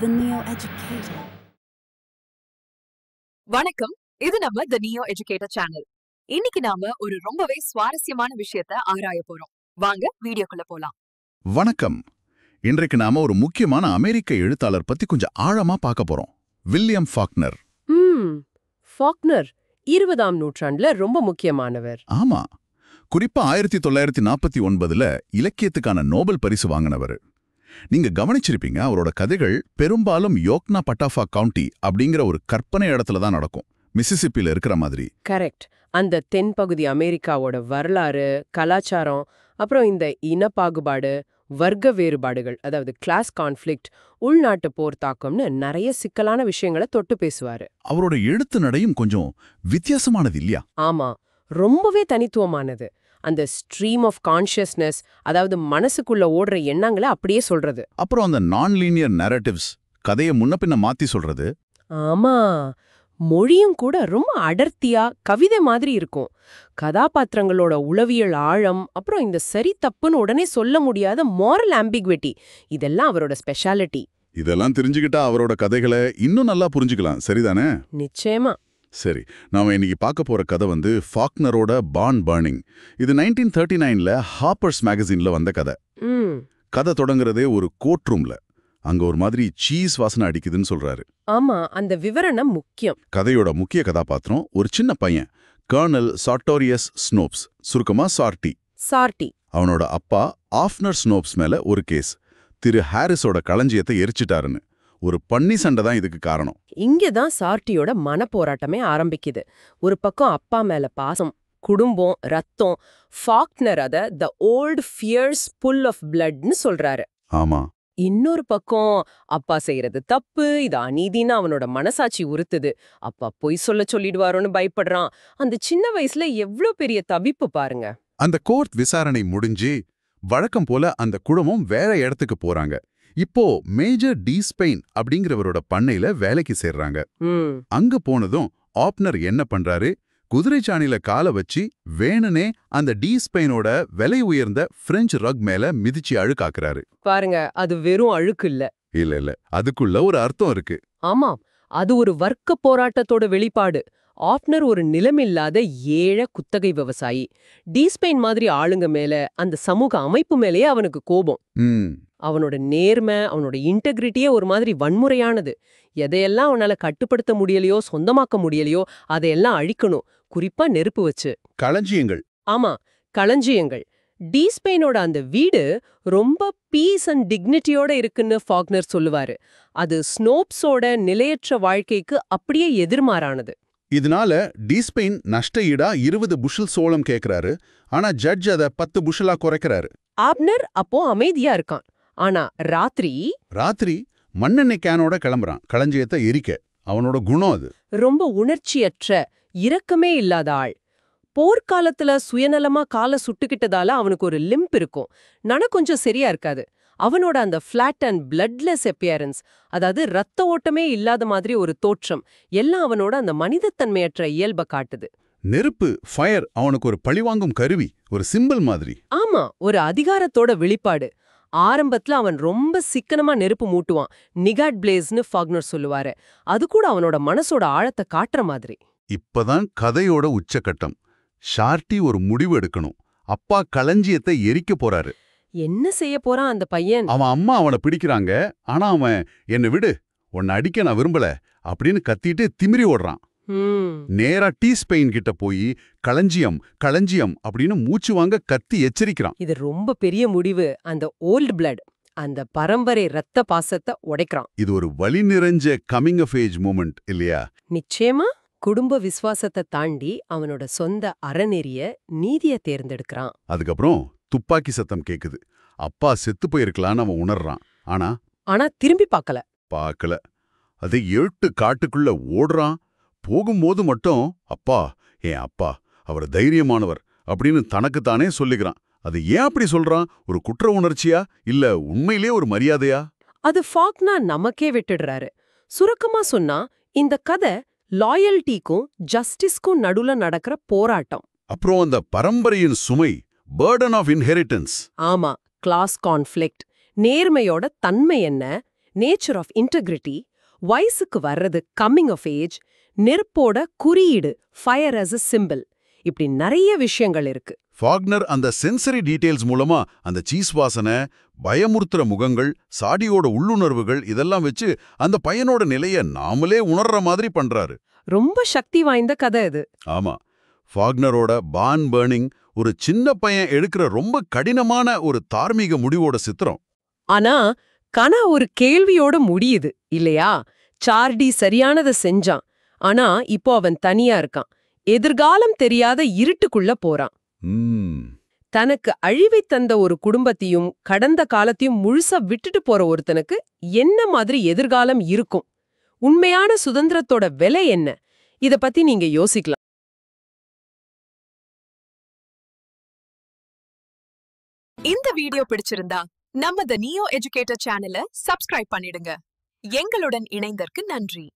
The Neo Educator. வணக்கம், இது நம்ம தி நியோ எஜுகேட்டர் சேனல். இன்னைக்கு நாம ஒரு ரொம்பவே சுவாரஸ்யமான விஷயத்த ஆராய போறோம். வாங்க வீடியோக்குள்ள போலாம். வணக்கம். இன்றைக்கு நாம ஒரு முக்கியமான அமெரிக்க எழுத்தாளர் பத்தி கொஞ்சம் ஆழமா பார்க்க போறோம். William Faulkner. ஃபாக்னர் 20ஆம் நூற்றாண்டுல ரொம்ப முக்கியமானவர். ஆமா, குறிப்பா 1949ல இலக்கியத்துக்கான நோபல் பரிசு வாங்கினவர். நீங்க கவனிச்சிருப்பீங்க, அவரோட கதைகள் பெரும்பாலும் யோக்னா பட்டாஃபா கவுண்டி அப்படிங்கிற ஒரு கற்பனை இடத்துல தான் நடக்கும், மிசிசிப்பில இருக்கிற மாதிரி. கரெக்ட். அந்த தென்பகுதி அமெரிக்காவோட வரலாறு, கலாச்சாரம், அப்புறம் இந்த இனப்பாகுபாடு, வர்க்க வேறுபாடுகள், அதாவது கிளாஸ் கான்ஃப்ளிக்ட், உள்நாட்டு போர் தாக்கம்னு நிறைய சிக்கலான விஷயங்களை தொட்டு பேசுவாரு. அவரோட எழுத்து நடையும் கொஞ்சம் வித்தியாசமானது இல்லையா? ஆமா, ரொம்பவே தனித்துவமானது. அந்த ஸ்ட்ரீம் ஆஃப் கான்ஷியஸ்னஸ், அதாவது மனசுக்குள்ள ஓடுற எண்ணங்களை அப்படியே சொல்றது. அப்புறம் அந்த நான் லீனியர் நரேட்டிவ்ஸ், கதையை முன்ன பின்ன மாத்தி சொல்றது. ஆமா, மொழியும் கூட ரொம்ப அடர்த்தியா கவிதை மாதிரி இருக்கும். கதாபாத்திரங்களோட உளவியல் ஆழம், அப்புறம் இந்த சரி தப்புன்னு உடனே சொல்ல முடியாத மாரல் ஆம்பிகுவிட்டி, இதெல்லாம் அவரோட ஸ்பெஷாலிட்டி. இதெல்லாம் தெரிஞ்சுக்கிட்டா அவரோட கதைகளை இன்னும் நல்லா புரிஞ்சுக்கலாம், சரிதானே? நிச்சயமா. சரி, நாம இன்னைக்கு பார்க்க போற கதை ஃபாக்னரோட பார்ன் பர்னிங். இது 1939ல ஹாப்பர்ஸ் மேகசின்ல வந்த கதை. கதை தொடங்குறதே ஒரு கோர்ட் ரூம்ல. அங்க ஒரு மாதிரி சீஸ் வாசனை அடிக்குதுன்னு சொல்றாரு. ஆமா, அந்த விவரணம் முக்கியம். கதையோட முக்கிய கதாபாத்திரம் ஒரு சின்ன பையன், கர்னல் சார்ட்டோரியஸ் ஸ்னோப்ஸ், சுருக்கமா சார்ட்டி. சார்ட்டி. அவனோட அப்பா ஆஃப்னர் ஸ்னோப்ஸ் மேல ஒரு கேஸ், திரு ஹாரிஸோட களஞ்சியத்தை எரிச்சிட்டாருன்னு. ஒரு பன்னி சண்டை தான் இதுக்கு காரணம். இங்கதான் சார்ட்டியோட மனப்போராட்டமே ஆரம்பிக்குது. ஒரு பக்கம் அப்பா மேல பாசம், குடும்பம், ரத்தம். ஃபாக்னர் அத த ஓல்ட் ஃபியர்ஸ் புல் ஆஃப் பிளட்னு சொல்றாரு. ஆமா. இன்னொரு பக்கம் அப்பா செய்யறது தப்பு, இது அநீதின்னு அவனோட மனசாட்சி உறுத்துது. அப்பா பொய் சொல்லிடுவாரோன்னு பயப்படுறான். அந்த சின்ன வயசுல எவ்ளோ பெரிய தவிப்பு பாருங்க. அந்த கோர்ட் விசாரணை முடிஞ்சு வழக்கம் போல அந்த குடும்பம் வேற இடத்துக்கு போறாங்க. இப்போ மேஜர் டி ஸ்பெயின் அப்படிங்கிறவரோட பண்ணையில வேலைக்கு சேர்றாங்க. அங்க போனதும் ஆப்னர் என்ன பண்றாரு, குதிரைச்சாணில காலை வச்சு வேணுனே அந்த டி ஸ்பெயினோட விலை உயர்ந்த பிரெஞ்சு ரக் மேல மிதிச்சு அழுக்காக்குறாரு. பாருங்க, அது வெறும் அழுக்கு இல்ல. இல்ல, அதுக்குள்ள ஒரு அர்த்தம் இருக்கு. ஆமா, அது ஒரு வர்க்க போராட்டத்தோட வெளிப்பாடு. ஆப்னர் ஒரு நிலமில்லாத ஏழை குத்தகை விவசாயி. டி ஸ்பெயின் மாதிரி ஆளுங்க மேல, அந்த சமூக அமைப்பு மேலேயே அவனுக்கு கோபம். அவனோட நேர்மை, அவனோட இன்டெகிரிட்டியே ஒரு மாதிரி வன்முறையானது. எதையெல்லாம் அவனால கட்டுப்படுத்த முடியலையோ, சொந்தமாக்க முடியலையோ, அதையெல்லாம் அழிக்கணும். குறிப்பா நெருப்பு வச்சு. களஞ்சியங்கள். ஆமா, களஞ்சியங்கள். டி ஸ்பெயினோட அந்த வீடு ரொம்ப பீஸ் அண்ட் டிக்னிட்டியோட இருக்குன்னு ஃபாக்னர் சொல்லுவாரு. அது ஸ்னோப்ஸோட நிலையற்ற வாழ்க்கைக்கு அப்படியே எதிர்மாறானது. இதனால டி ஸ்பெயின் நஷ்ட ஈடா 20 புஷல் சோளம் கேக்குறாரு. ஆனா ஜட்ஜ் அதை 10 புஷலா குறைக்கிறாரு. ஆப்னர் அப்போ அமைதியா இருக்கான். ஆனா ராத்திரி மண்ணெண்ணெய் கேனோட கிளம்புறான் களஞ்சியத்தை எரிக்க. அவனோட குணம் அது. ரொம்ப உணர்ச்சியற்ற, இரக்கமே இல்லாத ஆள். போர்க்காலத்துல சுயநலமா காலை சுட்டுக்கிட்டதால அவனுக்கு ஒரு லிம்ப் இருக்கும். கொஞ்சம் சரியா இருக்காது. அவனோட அந்த ஃபிளாட் அண்ட் பிளட்லெஸ் அப்பியரன்ஸ், அதாவது ரத்த ஓட்டமே இல்லாத மாதிரி ஒரு தோற்றம், எல்லாம் அவனோட அந்த மனிதத்தன்மையற்ற இயல்பை காட்டுது. நெருப்பு, ஃபயர் அவனுக்கு ஒரு பழிவாங்கும் கருவி, ஒரு சிம்பிள் மாதிரி. ஆமா, ஒரு அதிகாரத்தோட வெளிப்பாடு. ஆரம்பத்துல அவன் ரொம்ப சிக்கனமா நெருப்பு மூட்டுவான். நிகாட் பிளேஸ்னு ஃபாக்னர் சொல்லுவாரு. அது கூட அவனோட மனசோட ஆழத்தை காட்டுற மாதிரி. இப்பதான் கதையோட உச்சக்கட்டம். ஷார்ட்டி ஒரு முடிவு எடுக்கணும். அப்பா களஞ்சியத்தை எரிக்க போறாரு. என்ன செய்ய போறான் அந்த பையன்? அவன் அம்மா அவனை பிடிக்கிறாங்க. ஆனா அவன், என்னை விடு, உன்னை அடிக்க நான் விரும்பல அப்படின்னு கத்திட்டு திமிரி ஓடுறான். நேரா டி ஸ்பெயின் கிட்ட போய் களஞ்சியம் அப்படின்னு மூச்சு வாங்க கத்தி எச்சரிக்கிறான். இது ரொம்ப பெரிய முடிவு. அந்த ஓல்ட் பிளட், அந்த பரம்பரை ரத்த பாசத்தை உடைக்கிறான். இது ஒரு வலி நிறைஞ்ச கமிங் ஆஃப் ஏஜ் மூமெண்ட் இல்லையா? நிச்சயமா. குடும்ப விசுவாசத்தை தாண்டி அவனோட சொந்த அறநெறிய, நீதிய தேர்ந்தெடுக்கிறான். அதுக்கப்புறம் துப்பாக்கி சத்தம் கேக்குது. அப்பா செத்து போயிருக்கலான்னு அவன் உணர்றான். ஆனா திரும்பி பார்க்கல. அதை 8 காட்டுக்குள்ள ஓடுறான். போகும்போது மட்டும் அப்பா, என் அப்பா, அவர் தைரியமானவர் அப்படின்னு தனக்குத்தானே சொல்லிக்கிறான். அது ஏன் அப்படி சொல்றான்? ஒரு குற்ற உணர்ச்சியா, இல்ல உண்மையிலே ஒரு மரியாதையா? அது ஃபாக்னர் நமக்கே விட்டுடுறாரு. சுருக்கமா சொன்னா, இந்த கதை லாயல்ட்டிக்கும் ஜஸ்டிஸ்க்கும் நடுவுல நடக்கிற போராட்டம். அப்புறம் அந்த பரம்பரையின் சுமை, பர்டன் ஆஃப் இன்ஹெரிட்டன்ஸ். ஆமா, கிளாஸ் கான்ஃப்ளிக்ட். நேர்மையோட தன்மை என்ன, நேச்சர் ஆஃப் இன்டெகிரிட்டி, வயசுக்கு வர்றது கம்மிங் ஆஃப் ஏஜ், நெருப்போட குறியீடு ஃபயர் as a சிம்பிள், இப்படி நிறைய விஷயங்கள் இருக்கு. ஃபாக்னர் அந்த சென்சரி டீடைல்ஸ் மூலமா அந்த சீஸ் வாசனை, பயமுறுத்துற முகங்கள், சாடியோட உள்ளுணர்வுகள் இதெல்லாம் வச்சு அந்த பையனோட நிலைய நாமளே உணர்ற மாதிரி பண்றாரு. ரொம்ப சக்தி வாய்ந்த கதை இது. ஆமா, ஃபாக்னரோட பான் பர்னிங் ஒரு சின்ன பையன் எடுக்கிற ரொம்ப கடினமான ஒரு தார்மீக முடிவோட சித்திரம். ஆனா கனா ஒரு கேள்வியோட முடியுது இல்லையா? சார்டி சரியானதை செஞ்சான், ஆனா இப்போ அவன் தனியா இருக்கான், எதிர்காலம் தெரியாத இருட்டுக்குள்ள போறான். தனக்கு அழிவை தந்த ஒரு குடும்பத்தையும் கடந்த காலத்தையும் முழுசா விட்டுட்டு போற ஒருத்தனுக்கு என்ன மாதிரி எதிர்காலம் இருக்கும்? உண்மையான சுதந்திரத்தோட விலை என்ன? இத பத்தி நீங்க யோசிக்கலாம். இந்த வீடியோ பிடிச்சிருந்தா நம்ம த நியோ எஜுகேட்டர் சேனலை சப்ஸ்கிரைப் பண்ணிடுங்க. எங்களுடன் இணைந்ததற்கு நன்றி.